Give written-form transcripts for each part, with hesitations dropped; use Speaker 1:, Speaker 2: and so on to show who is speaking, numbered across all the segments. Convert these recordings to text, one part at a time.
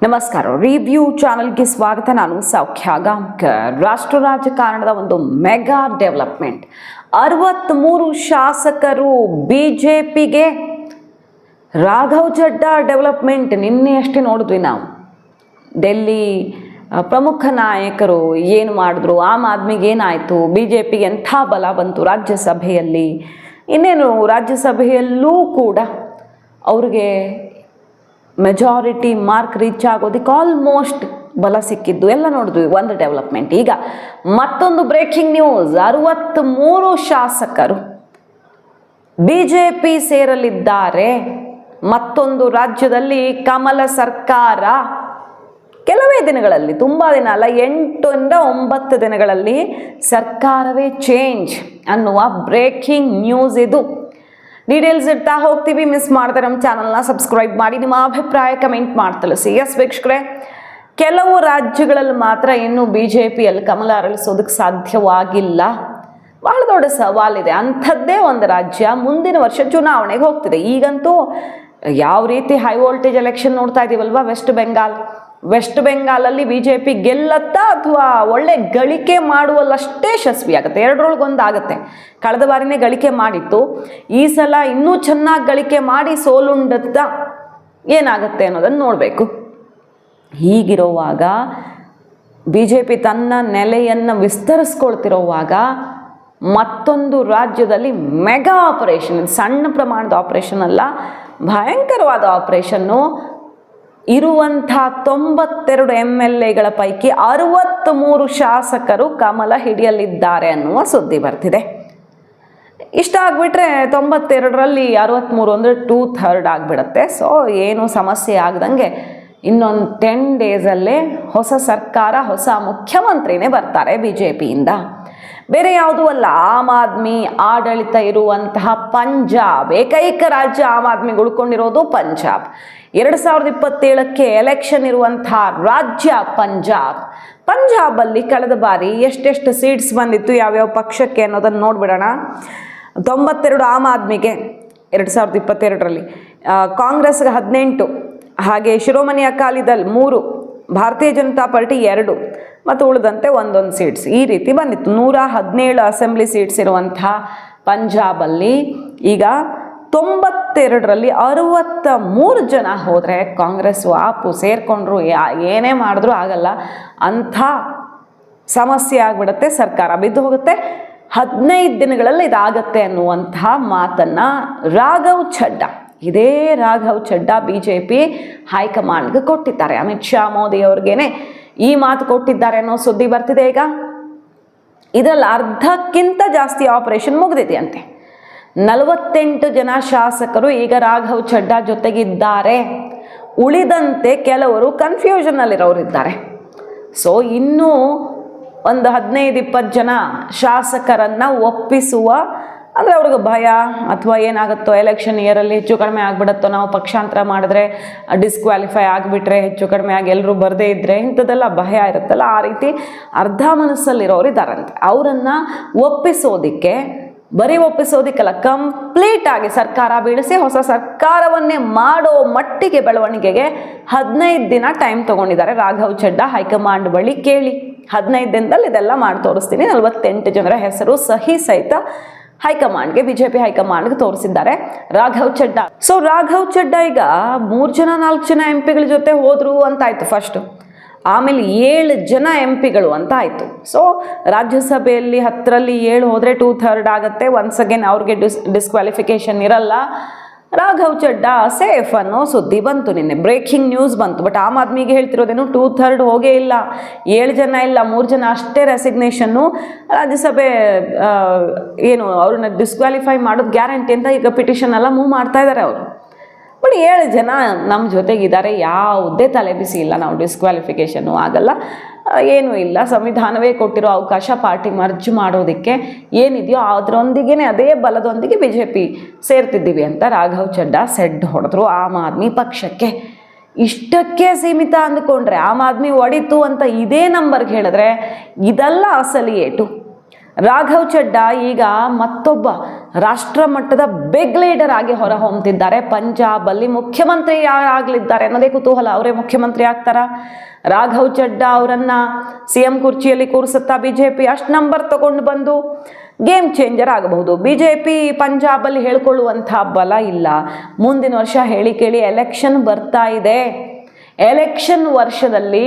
Speaker 1: ನಮಸ್ಕಾರ. ರಿವ್ಯೂ ಚಾನಲ್ಗೆ ಸ್ವಾಗತ. ನಾನು ಸೌಖ್ಯ ಗಾಂವ್ಕರ್. ರಾಷ್ಟ್ರ ರಾಜಕಾರಣದ ಒಂದು ಮೆಗಾ ಡೆವಲಪ್ಮೆಂಟ್. 63 ಶಾಸಕರು ಬಿಜೆಪಿಗೆ. ರಾಘವ್ ಚಡ್ಡಾ ಡೆವಲಪ್ಮೆಂಟ್ ನಿನ್ನೆ ಅಷ್ಟೇ ನೋಡಿದ್ವಿ ನಾವು. ಡೆಲ್ಲಿ ಪ್ರಮುಖ ನಾಯಕರು ಏನು ಮಾಡಿದ್ರು, ಆಮ್ ಆದ್ಮಿಗೆ ಏನಾಯಿತು, ಬಿಜೆಪಿಗೆ ಎಂಥ ಬಲ ಬಂತು ರಾಜ್ಯಸಭೆಯಲ್ಲಿ. ಇನ್ನೇನು ರಾಜ್ಯಸಭೆಯಲ್ಲೂ ಕೂಡ ಅವ್ರಿಗೆ ಮೆಜಾರಿಟಿ ಮಾರ್ಕ್ ರೀಚ್ ಆಗೋದಕ್ಕೆ ಆಲ್ಮೋಸ್ಟ್ ಬಲ ಸಿಕ್ಕಿದ್ದು ಎಲ್ಲ ನೋಡಿದ್ವಿ. ಒಂದು ಡೆವಲಪ್ಮೆಂಟ್. ಈಗ ಮತ್ತೊಂದು ಬ್ರೇಕಿಂಗ್ ನ್ಯೂಸ್. 63 ಶಾಸಕರು ಬಿಜೆಪಿ ಸೇರಲಿದ್ದಾರೆ. ಮತ್ತೊಂದು ರಾಜ್ಯದಲ್ಲಿ ಕಮಲ ಸರ್ಕಾರ ಕೆಲವೇ ದಿನಗಳಲ್ಲಿ, ತುಂಬ ದಿನ ಅಲ್ಲ, 8 ಇಂದ 9 ದಿನಗಳಲ್ಲಿ ಸರ್ಕಾರವೇ ಚೇಂಜ್ ಅನ್ನುವ ಬ್ರೇಕಿಂಗ್ ನ್ಯೂಸ್ ಇದು. ಡೀಟೇಲ್ಸ್ ಇಡ್ತಾ ಹೋಗ್ತೀವಿ. ಮಿಸ್ ಮಾಡಿದ್ರೆ ನಮ್ಮ ಚಾನಲ್ನ ಸಬ್ಸ್ಕ್ರೈಬ್ ಮಾಡಿ, ನಿಮ್ಮ ಅಭಿಪ್ರಾಯ ಕಮೆಂಟ್ ಮಾಡಿ ತಿಳಿಸಿ. ಎಸ್ ವೀಕ್ಷಕರೇ, ಕೆಲವು ರಾಜ್ಯಗಳಲ್ಲಿ ಮಾತ್ರ ಇನ್ನೂ ಬಿಜೆಪಿಯಲ್ಲಿ ಕಮಲ ಅರಳಿಸೋದಕ್ಕೆ ಸಾಧ್ಯವಾಗಿಲ್ಲ. ಬಹಳ ದೊಡ್ಡ ಸವಾಲಿದೆ. ಅಂಥದ್ದೇ ಒಂದು ರಾಜ್ಯ ಮುಂದಿನ ವರ್ಷ ಚುನಾವಣೆಗೆ ಹೋಗ್ತಿದೆ. ಈಗಂತೂ ಯಾವ ರೀತಿ ಹೈ ವೋಲ್ಟೇಜ್ ಎಲೆಕ್ಷನ್ ನೋಡ್ತಾ ಇದ್ದೀವಲ್ವಾ, ವೆಸ್ಟ್ ಬೆಂಗಾಲಲ್ಲಿ ಬಿಜೆಪಿ ಗೆಲ್ಲತ್ತಾ ಅಥವಾ ಒಳ್ಳೆ ಗಳಿಕೆ ಮಾಡುವಲ್ಲಷ್ಟೇ ಯಶಸ್ವಿ ಆಗುತ್ತೆ. 2ರೊಳಗೊಂದು ಆಗುತ್ತೆ. ಕಳೆದ ಬಾರಿನೇ ಗಳಿಕೆ ಮಾಡಿತ್ತು. ಈ ಸಲ ಇನ್ನೂ ಚೆನ್ನಾಗಿ ಗಳಿಕೆ ಮಾಡಿ ಸೋಲುಂಡತ್ತಾ ಏನಾಗುತ್ತೆ ಅನ್ನೋದನ್ನು ನೋಡಬೇಕು. ಹೀಗಿರುವಾಗ ಬಿಜೆಪಿ ತನ್ನ ನೆಲೆಯನ್ನು ವಿಸ್ತರಿಸ್ಕೊಳ್ತಿರುವಾಗ ಮತ್ತೊಂದು ರಾಜ್ಯದಲ್ಲಿ ಮೆಗಾ ಆಪರೇಷನ್, ಇದು ಸಣ್ಣ ಪ್ರಮಾಣದ ಆಪರೇಷನ್ ಅಲ್ಲ, ಭಯಂಕರವಾದ ಆಪರೇಷನ್ನು. ಇರುವಂಥ 92 MLAಗಳ ಪೈಕಿ 63 ಶಾಸಕರು ಕಮಲ ಹಿಡಿಯಲಿದ್ದಾರೆ ಅನ್ನುವ ಸುದ್ದಿ ಬರ್ತಿದೆ. ಇಷ್ಟ ಆಗಿಬಿಟ್ರೆ 92ರಲ್ಲಿ 63 ಅಂದರೆ 2/3 ಆಗಿಬಿಡುತ್ತೆ. ಸೊ ಏನು ಸಮಸ್ಯೆ ಆಗದಂಗೆ ಇನ್ನೊಂದು 10 ಡೇಸಲ್ಲೇ ಹೊಸ ಸರ್ಕಾರ, ಹೊಸ ಮುಖ್ಯಮಂತ್ರಿನೇ ಬರ್ತಾರೆ ಬಿಜೆಪಿಯಿಂದ. ಬೇರೆ ಯಾವುದೂ ಅಲ್ಲ, ಆಮ್ ಆದ್ಮಿ ಆಡಳಿತ ಇರುವಂತಹ ಪಂಜಾಬ್. ಏಕೈಕ ರಾಜ್ಯ ಆಮ್ ಆದ್ಮಿಗೆ ಉಳ್ಕೊಂಡಿರೋದು ಪಂಜಾಬ್. 2027ಕ್ಕೆ ಎಲೆಕ್ಷನ್ ಇರುವಂತಹ ರಾಜ್ಯ ಪಂಜಾಬಲ್ಲಿ ಕಳೆದ ಬಾರಿ ಎಷ್ಟೆಷ್ಟು ಸೀಟ್ಸ್ ಬಂದಿತ್ತು, ಯಾವ್ಯಾವ ಪಕ್ಷಕ್ಕೆ ಅನ್ನೋದನ್ನು ನೋಡ್ಬಿಡೋಣ. 92 ಆಮ್ ಆದ್ಮಿಗೆ 2022ರಲ್ಲಿ, ಕಾಂಗ್ರೆಸ್ಗೆ 18, ಹಾಗೆ ಶಿರೋಮಣಿ ಅಕಾಲಿದಲ್ 3, ಭಾರತೀಯ ಜನತಾ ಪಾರ್ಟಿ 2 ಮತ್ತು ಉಳಿದಂತೆ ಒಂದೊಂದು ಸೀಟ್ಸ್. ಈ ರೀತಿ ಬಂದಿತ್ತು. 117 ಅಸೆಂಬ್ಲಿ ಸೀಟ್ಸ್ ಇರುವಂತಹ ಪಂಜಾಬಲ್ಲಿ ಈಗ 92ರಲ್ಲಿ 63 ಜನ ಹೋದರೆ ಕಾಂಗ್ರೆಸ್ ವಾಪು ಸೇರಿಕೊಂಡ್ರು ಏನೇ ಮಾಡಿದ್ರೂ ಆಗಲ್ಲ, ಅಂಥ ಸಮಸ್ಯೆ ಆಗಿಬಿಡುತ್ತೆ. ಸರ್ಕಾರ ಬಿದ್ದು ಹೋಗುತ್ತೆ. 15 ದಿನಗಳಲ್ಲಿ ಇದಾಗತ್ತೆ ಅನ್ನುವಂತಹ ಮಾತನ್ನು ಇದೇ ರಾಘವ್ ಚಡ್ಡಾ ಬಿಜೆಪಿ ಹೈಕಮಾಂಡ್ಗೆ ಕೊಟ್ಟಿದ್ದಾರೆ. ಅಮಿತ್ ಶಾ ಮೋದಿ ಅವ್ರಿಗೇನೆ ಈ ಮಾತು ಕೊಟ್ಟಿದ್ದಾರೆ ಅನ್ನೋ ಸುದ್ದಿ ಬರ್ತಿದೆ. ಈಗ ಇದರಲ್ಲಿ ಅರ್ಧಕ್ಕಿಂತ ಜಾಸ್ತಿ ಆಪರೇಷನ್ ಮುಗಿದಿದೆಯಂತೆ. 48 ಜನ ಶಾಸಕರು ಈಗ ರಾಘವ್ ಚಡ್ಡಾ ಜೊತೆಗಿದ್ದಾರೆ. ಉಳಿದಂತೆ ಕೆಲವರು ಕನ್ಫ್ಯೂಷನ್ನಲ್ಲಿರೋರಿದ್ದಾರೆ. ಸೊ ಇನ್ನೂ ಒಂದು 15-20 ಜನ ಶಾಸಕರನ್ನು ಒಪ್ಪಿಸುವ, ಅಂದರೆ ಅವ್ರಿಗೆ ಭಯ ಅಥವಾ ಏನಾಗುತ್ತೋ, ಎಲೆಕ್ಷನ್ ಇಯರಲ್ಲಿ ಹೆಚ್ಚು ಕಡಿಮೆ ಆಗಿಬಿಡುತ್ತೋ, ನಾವು ಪಕ್ಷಾಂತರ ಮಾಡಿದ್ರೆ ಡಿಸ್ಕ್ವಾಲಿಫೈ ಆಗಿಬಿಟ್ರೆ, ಹೆಚ್ಚು ಕಡಿಮೆ ಆಗಿ ಎಲ್ಲರೂ ಬರದೇ ಇದ್ದರೆ, ಇಂಥದ್ದೆಲ್ಲ ಭಯ ಇರುತ್ತಲ್ಲ, ಆ ರೀತಿ ಅರ್ಧ ಮನಸ್ಸಲ್ಲಿರೋರು ಇದ್ದಾರಂತೆ. ಅವರನ್ನು ಒಪ್ಪಿಸೋದಕ್ಕೆ, ಬರೀ ಒಪ್ಪಿಸೋದಕ್ಕೆಲ್ಲ, ಕಂಪ್ಲೀಟ್ ಆಗಿ ಸರ್ಕಾರ ಬೀಳಿಸಿ ಹೊಸ ಸರ್ಕಾರವನ್ನೇ ಮಾಡೋ ಮಟ್ಟಿಗೆ ಬೆಳವಣಿಗೆಗೆ 15 ದಿನ ಟೈಮ್ ತೊಗೊಂಡಿದ್ದಾರೆ ರಾಘವ್ ಚಡ್ಡಾ. ಹೈಕಮಾಂಡ್ ಬಳಿ ಕೇಳಿ, 15 ದಿನದಲ್ಲಿ ಇದೆಲ್ಲ ಮಾಡಿ ತೋರಿಸ್ತೀನಿ. 48 ಜನರ ಹೆಸರು ಸಹಿ ಸಹಿತ ಹೈಕಮಾಂಡ್ಗೆ, ಬಿಜೆಪಿ ಹೈಕಮಾಂಡ್ಗೆ ತೋರಿಸಿದ್ದಾರೆ ರಾಘವ್ ಚಡ್ಡಾ. ಸೊ ರಾಘವ್ ಚಡ್ಡಾ ಈಗ 3 ಜನ 4 ಜನ MP ಜೊತೆ ಹೋದ್ರು ಅಂತ ಆಯ್ತು ಫಸ್ಟು. ಆಮೇಲೆ 7 ಜನ MP ಅಂತ ಆಯಿತು. ಸೊ ರಾಜ್ಯಸಭೆಯಲ್ಲಿ 10ರಲ್ಲಿ 7 ಹೋದರೆ 2/3 ಆಗುತ್ತೆ. ಒನ್ಸ್ ಅಗೇನ್ ಅವ್ರಿಗೆ ಡಿಸ್ಕ್ವಾಲಿಫಿಕೇಶನ್ ಇರಲ್ಲ. ರಾಘವ್ ಚಡ್ಡಾ ಸೇಫ್ ಅನ್ನೋ ಸುದ್ದಿ ಬಂತು ನಿನ್ನೆ, ಬ್ರೇಕಿಂಗ್ ನ್ಯೂಸ್ ಬಂತು. ಬಟ್ ಆಮ್ ಆದ್ಮಿಗೆ ಹೇಳ್ತಿರೋದೇನು, 2/3 ಹೋಗೇ ಇಲ್ಲ, 7 ಜನ ಇಲ್ಲ, 3 ಜನ ಅಷ್ಟೇ ರೆಸಿಗ್ನೇಷನ್ನು. ರಾಜ್ಯಸಭೆ ಏನು ಅವ್ರನ್ನ ಡಿಸ್ಕ್ವಾಲಿಫೈ ಮಾಡೋದು ಗ್ಯಾರಂಟಿ ಅಂತ ಈಗ ಪಿಟಿಷನ್ ಎಲ್ಲ ಮೂವ್ ಮಾಡ್ತಾ ಇದ್ದಾರೆ ಅವರು. ಬಟ್ 7 ಜನ ನಮ್ಮ ಜೊತೆಗಿದ್ದಾರೆ, ಯಾವುದೇ ತಲೆಬಿಸಿ ಇಲ್ಲ, ನಾವು ಡಿಸ್ಕ್ವಾಲಿಫಿಕೇಷನ್ನು ಆಗಲ್ಲ, ಏನೂ ಇಲ್ಲ, ಸಂವಿಧಾನವೇ ಕೊಟ್ಟಿರೋ ಅವಕಾಶ ಪಾರ್ಟಿ ಮರ್ಜ್ ಮಾಡೋದಕ್ಕೆ ಏನಿದೆಯೋ ಅದರೊಂದಿಗೆ, ಅದೇ ಬಲದೊಂದಿಗೆ ಬಿಜೆಪಿ ಸೇರ್ತಿದ್ದೀವಿ ಅಂತ ರಾಘವ್ ಚಡ್ಡಾ ಸೆಡ್ ಹೊಡೆದ್ರು ಆಮ್ ಆದ್ಮಿ ಪಕ್ಷಕ್ಕೆ. ಇಷ್ಟಕ್ಕೆ ಸೀಮಿತ ಅಂದ್ಕೊಂಡ್ರೆ, ಆಮ್ ಆದ್ಮಿ ಹೊಡಿತು ಅಂತ ಇದೇ ನಂಬರ್ಗೆ ಹೇಳಿದ್ರೆ ಇದೆಲ್ಲ ಅಸಲಿ ಏಟು. ರಾಘವ್ ಚಡ್ಡಾ ಈಗ ಮತ್ತೊಬ್ಬ ರಾಷ್ಟ್ರ ಮಟ್ಟದ ಬಿಗ್ ಲೀಡರ್ ಆಗಿ ಹೊರಹೊಮ್ಮುತ್ತಿದ್ದಾರೆ. ಪಂಜಾಬಲ್ಲಿ ಮುಖ್ಯಮಂತ್ರಿ ಯಾರಾಗಲಿದ್ದಾರೆ ಅನ್ನೋದೇ ಕುತೂಹಲ. ಅವರೇ ಮುಖ್ಯಮಂತ್ರಿ ಆಗ್ತಾರಾ? ರಾಘವ್ ಚಡ್ಡಾ ಅವರನ್ನ CM ಕುರ್ಚಿಯಲ್ಲಿ ಕೂರಿಸುತ್ತಾ ಬಿಜೆಪಿ? ಅಷ್ಟು ನಂಬರ್ ತಗೊಂಡು ಬಂದು ಗೇಮ್ ಚೇಂಜರ್ ಆಗಬಹುದು. ಬಿಜೆಪಿ ಪಂಜಾಬಲ್ಲಿ ಹೇಳ್ಕೊಳ್ಳುವಂಥ ಬಲ ಇಲ್ಲ. ಮುಂದಿನ ವರ್ಷ ಹೇಳಿ ಕೇಳಿ ಎಲೆಕ್ಷನ್ ಬರ್ತಾ ಇದೆ. ಎಲೆಕ್ಷನ್ ವರ್ಷದಲ್ಲಿ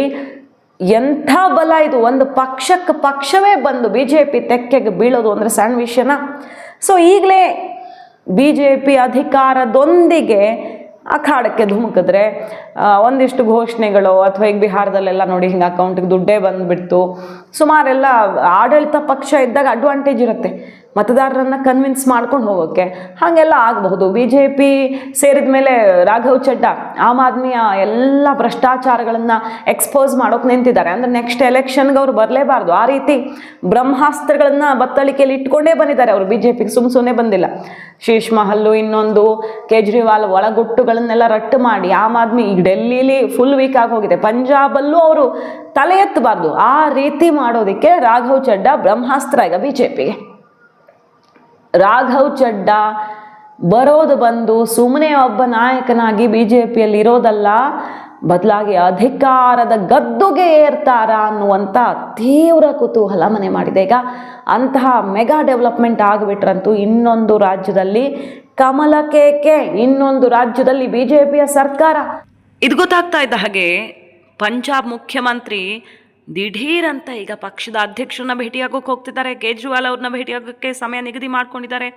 Speaker 1: ಎಂಥ ಬಲ ಇದು! ಒಂದು ಪಕ್ಷಕ್ಕೆ ಪಕ್ಷವೇ ಬಂದು ಬಿಜೆಪಿ ತೆಕ್ಕೆಗೆ ಬೀಳೋದು ಅಂದರೆ ಸಣ್ಣ ವಿಷಯನ? ಸೊ ಈಗಲೇ ಬಿಜೆಪಿ ಅಧಿಕಾರದೊಂದಿಗೆ ಅಖಾಡಕ್ಕೆ ಧುಮುಕಿದ್ರೆ ಒಂದಿಷ್ಟು ಘೋಷಣೆಗಳು, ಅಥವಾ ಈಗ ಬಿಹಾರದಲ್ಲೆಲ್ಲ ನೋಡಿ ಹಿಂಗೆ ಅಕೌಂಟಿಗೆ ದುಡ್ಡೇ ಬಂದುಬಿಡ್ತು, ಸುಮಾರೆಲ್ಲ ಆಡಳಿತ ಪಕ್ಷ ಇದ್ದಾಗ ಅಡ್ವಾಂಟೇಜ್ ಇರುತ್ತೆ ಮತದಾರರನ್ನು ಕನ್ವಿನ್ಸ್ ಮಾಡ್ಕೊಂಡು ಹೋಗೋಕ್ಕೆ. ಹಾಗೆಲ್ಲ ಆಗಬಹುದು. ಬಿಜೆಪಿ ಸೇರಿದ ಮೇಲೆ ರಾಘವ್ ಚಡ್ಡಾ ಆಮ್ ಆದ್ಮಿಯ ಎಲ್ಲ ಭ್ರಷ್ಟಾಚಾರಗಳನ್ನು ಎಕ್ಸ್ಪೋಸ್ ಮಾಡೋಕೆ ನಿಂತಿದ್ದಾರೆ. ಅಂದರೆ ನೆಕ್ಸ್ಟ್ ಎಲೆಕ್ಷನ್ಗೆ ಅವ್ರು ಬರಲೇಬಾರ್ದು. ಆ ರೀತಿ ಬ್ರಹ್ಮಾಸ್ತ್ರಗಳನ್ನು ಬತ್ತಳಿಕೆಯಲ್ಲಿ ಇಟ್ಕೊಂಡೇ ಬಂದಿದ್ದಾರೆ ಅವರು. ಬಿಜೆಪಿಗೆ ಸುಮ್ಮನೆ ಬಂದಿಲ್ಲ. ಶೀಶ್ ಮಹಲ್ಲು, ಇನ್ನೊಂದು ಕೇಜ್ರಿವಾಲ್ ಒಳಗುಟ್ಟುಗಳನ್ನೆಲ್ಲ ರಟ್ಟು ಮಾಡಿ ಆಮ್ ಆದ್ಮಿ ಈಗ ಡೆಲ್ಲಿಲಿ ಫುಲ್ ವೀಕ್ ಆಗಿ ಹೋಗಿದೆ. ಪಂಜಾಬಲ್ಲೂ ಅವರು ತಲೆ ಎತ್ತಬಾರ್ದು. ಆ ರೀತಿ ಮಾಡೋದಕ್ಕೆ ರಾಘವ್ ಚಡ್ಡಾ ಬ್ರಹ್ಮಾಸ್ತ್ರ ಈಗ ಬಿಜೆಪಿಗೆ. ರಾಘವ್ ಚಡ್ಡಾ ಬರೋದು ಬಂದು ಸುಮ್ಮನೆ ಒಬ್ಬ ನಾಯಕನಾಗಿ ಬಿಜೆಪಿಯಲ್ಲಿ ಇರೋದಲ್ಲ, ಬದಲಾಗಿ ಅಧಿಕಾರದ ಗದ್ದುಗೆ ಏರ್ತಾರ ಅನ್ನುವಂಥ ತೀವ್ರ ಕುತೂಹಲ ಮನೆ ಮಾಡಿದೆ. ಈಗ ಅಂತಹ ಮೆಗಾ ಡೆವಲಪ್ಮೆಂಟ್ ಆಗಿಬಿಟ್ರಂತೂ ಇನ್ನೊಂದು ರಾಜ್ಯದಲ್ಲಿ ಕಮಲ ಕೇಕೆ, ಇನ್ನೊಂದು ರಾಜ್ಯದಲ್ಲಿ ಬಿಜೆಪಿಯ ಸರ್ಕಾರ. ಇದು ಗೊತ್ತಾಗ್ತಾ ಇದ್ದ ಹಾಗೆ ಪಂಜಾಬ್ ಮುಖ್ಯಮಂತ್ರಿ ದಿಢೀರ್ ಅಂತ ಈಗ ಪಕ್ಷದ ಅಧ್ಯಕ್ಷರನ್ನ ಭೇಟಿಯಾಗೋಕೆ ಹೋಗ್ತಿದ್ದಾರೆ. ಕೇಜ್ರಿವಾಲ್ ಅವ್ರನ್ನ ಭೇಟಿಯಾಗೋಕ್ಕೆ ಸಮಯ ನಿಗದಿ ಮಾಡ್ಕೊಂಡಿದ್ದಾರೆ.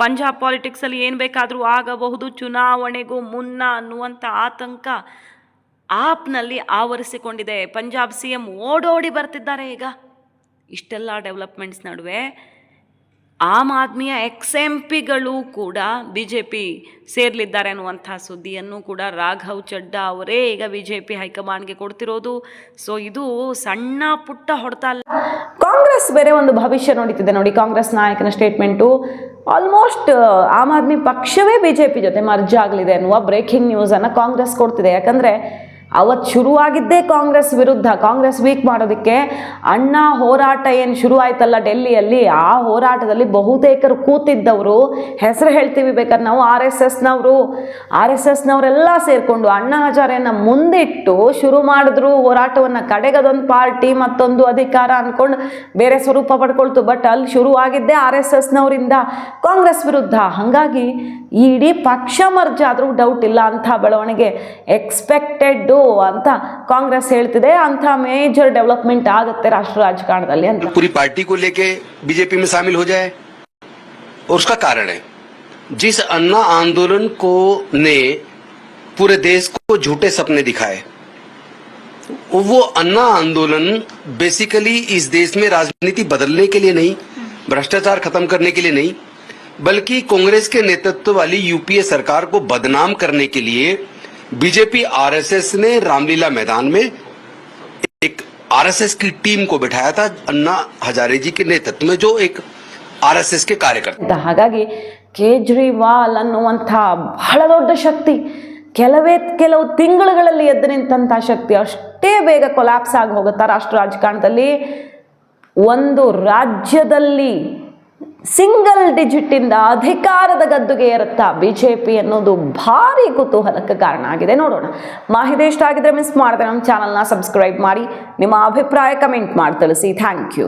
Speaker 1: ಪಂಜಾಬ್ ಪಾಲಿಟಿಕ್ಸಲ್ಲಿ ಏನು ಬೇಕಾದರೂ ಆಗಬಹುದು ಚುನಾವಣೆಗೂ ಮುನ್ನ ಅನ್ನುವಂಥ ಆತಂಕ ಆಪ್ನಲ್ಲಿ ಆವರಿಸಿಕೊಂಡಿದೆ. ಪಂಜಾಬ್ CM ಓಡೋಡಿ ಬರ್ತಿದ್ದಾರೆ. ಈಗ ಇಷ್ಟೆಲ್ಲ ಡೆವಲಪ್ಮೆಂಟ್ಸ್ ನಡುವೆ ಆಮ್ ಆದ್ಮಿಯ XMPಗಳು ಕೂಡ ಬಿಜೆಪಿ ಸೇರಲಿದ್ದಾರೆ ಅನ್ನುವಂಥ ಸುದ್ದಿಯನ್ನು ಕೂಡ ರಾಘವ್ ಚಡ್ಡಾ ಅವರೇ ಈಗ ಬಿಜೆಪಿ ಹೈಕಮಾಂಡ್ಗೆ ಕೊಡ್ತಿರೋದು. ಸೊ ಇದು ಸಣ್ಣ ಪುಟ್ಟ ಹೊಡೆತ ಅಲ್ಲ. ಕಾಂಗ್ರೆಸ್ ಬೇರೆ ಒಂದು ಭವಿಷ್ಯ ನೋಡುತ್ತಿದೆ ನೋಡಿ. ಕಾಂಗ್ರೆಸ್ ನಾಯಕನ ಸ್ಟೇಟ್ಮೆಂಟು ಆಲ್ಮೋಸ್ಟ್ ಆಮ್ ಆದ್ಮಿ ಪಕ್ಷವೇ ಬಿಜೆಪಿ ಜೊತೆ ಮರ್ಜ್ ಆಗಲಿದೆ ಅನ್ನುವ ಬ್ರೇಕಿಂಗ್ ನ್ಯೂಸನ್ನು ಕಾಂಗ್ರೆಸ್ ಕೊಡ್ತಿದೆ. ಯಾಕಂದರೆ ಅವತ್ತು ಶುರುವಾಗಿದ್ದೇ ಕಾಂಗ್ರೆಸ್ ವಿರುದ್ಧ, ಕಾಂಗ್ರೆಸ್ ವೀಕ್ ಮಾಡೋದಕ್ಕೆ. ಅಣ್ಣಾ ಹೋರಾಟ ಏನು ಶುರು ಆಯ್ತಲ್ಲ ಡೆಲ್ಲಿಯಲ್ಲಿ, ಆ ಹೋರಾಟದಲ್ಲಿ ಬಹುತೇಕರು ಕೂತಿದ್ದವರು, ಹೆಸರು ಹೇಳ್ತೀವಿ ಬೇಕಾದ್ರೆ ನಾವು, ಆರ್ ಎಸ್ ಎಸ್ನವರೆಲ್ಲ ಸೇರಿಕೊಂಡು ಅಣ್ಣಾ ಹಜಾರೆಯನ್ನು ಮುಂದಿಟ್ಟು ಶುರು ಮಾಡಿದ್ರು ಹೋರಾಟವನ್ನು. ಕಡೆಗದೊಂದು ಪಾರ್ಟಿ ಮತ್ತೊಂದು ಅಧಿಕಾರ ಅಂದ್ಕೊಂಡು ಬೇರೆ ಸ್ವರೂಪ ಪಡ್ಕೊಳ್ತು. ಬಟ್ ಅಲ್ಲಿ ಶುರುವಾಗಿದ್ದೇ RSSನವರಿಂದ ಕಾಂಗ್ರೆಸ್ ವಿರುದ್ಧ. ಹಾಗಾಗಿ ಈ ಇಡೀ ಪಕ್ಷ ಮರ್ಜ್ ಆದರೂ ಡೌಟ್ ಇಲ್ಲ, ಅಂಥ ಬೆಳವಣಿಗೆ ಎಕ್ಸ್ಪೆಕ್ಟೆಡ್ ಅಂತ ಕಾಂಗ್ರೆಸ್ ಹೇಳ್ತಿದೆ. ಅಂಥ ಮೇಜರ್ ಡೆವಲಪ್ಮೆಂಟ್ ಆಗುತ್ತೆ ರಾಷ್ಟ್ರ ರಾಜಕಾರಣದಲ್ಲಿ ಅಂತ.
Speaker 2: पूरी पार्टी को लेके बीजेपी में शामिल हो जाए, और उसका कारण है जिस अन्ना आंदोलन को ने पूरे देश को झूठे सपने दिखाए, वो अन्ना आंदोलन बेसिकली इस देश में राजनीति बदलने के लिए नहीं, भ्रष्टाचार खत्म करने के लिए नहीं, बल्कि कांग्रेस के नेतृत्व वाली यूपीए सरकार को बदनाम करने के लिए बीजेपी RSS ने रामलीला मैदान में एक RSS की टीम को बिठाया था, अन्ना हजारे जी के नेतृत्व में, जो एक RSS के कार्यकर्ता.
Speaker 1: ಹಾಗಾಗಿ ಕೇಜ್ರಿವಾಲ್ ಅನ್ನುವಂಥ ಬಹಳ ದೊಡ್ಡ ಶಕ್ತಿ ಕೆಲವು ತಿಂಗಳುಗಳಲ್ಲಿ ಎದ್ದು ನಿಂತಹ ಶಕ್ತಿ ಅಷ್ಟೇ ಬೇಗ ಕೊಲ್ಯಾಪ್ಸ್ ಆಗಿ ಹೋಗುತ್ತಾ ರಾಷ್ಟ್ರ ರಾಜಕಾರಣದಲ್ಲಿ. ಒಂದು ರಾಜ್ಯದಲ್ಲಿ ಸಿಂಗಲ್ ಡಿಜಿಟಿಂದ ಅಧಿಕಾರದ ಗದ್ದುಗೆ ಏರುತ್ತಾ ಬಿಜೆಪಿ ಅನ್ನೋದು ಭಾರಿ ಕುತೂಹಲಕ್ಕೆ ಕಾರಣ ಆಗಿದೆ. ನೋಡೋಣ. ಮಾಹಿತಿ ಇಷ್ಟ ಆಗಿದ್ರೆ ಮಿಸ್ ಮಾಡದೆ ನಮ್ಮ ಚಾನಲ್ನ ಸಬ್ಸ್ಕ್ರೈಬ್ ಮಾಡಿ, ನಿಮ್ಮ ಅಭಿಪ್ರಾಯ ಕಮೆಂಟ್ ಮಾಡಿ ತಿಳಿಸಿ. Thank you.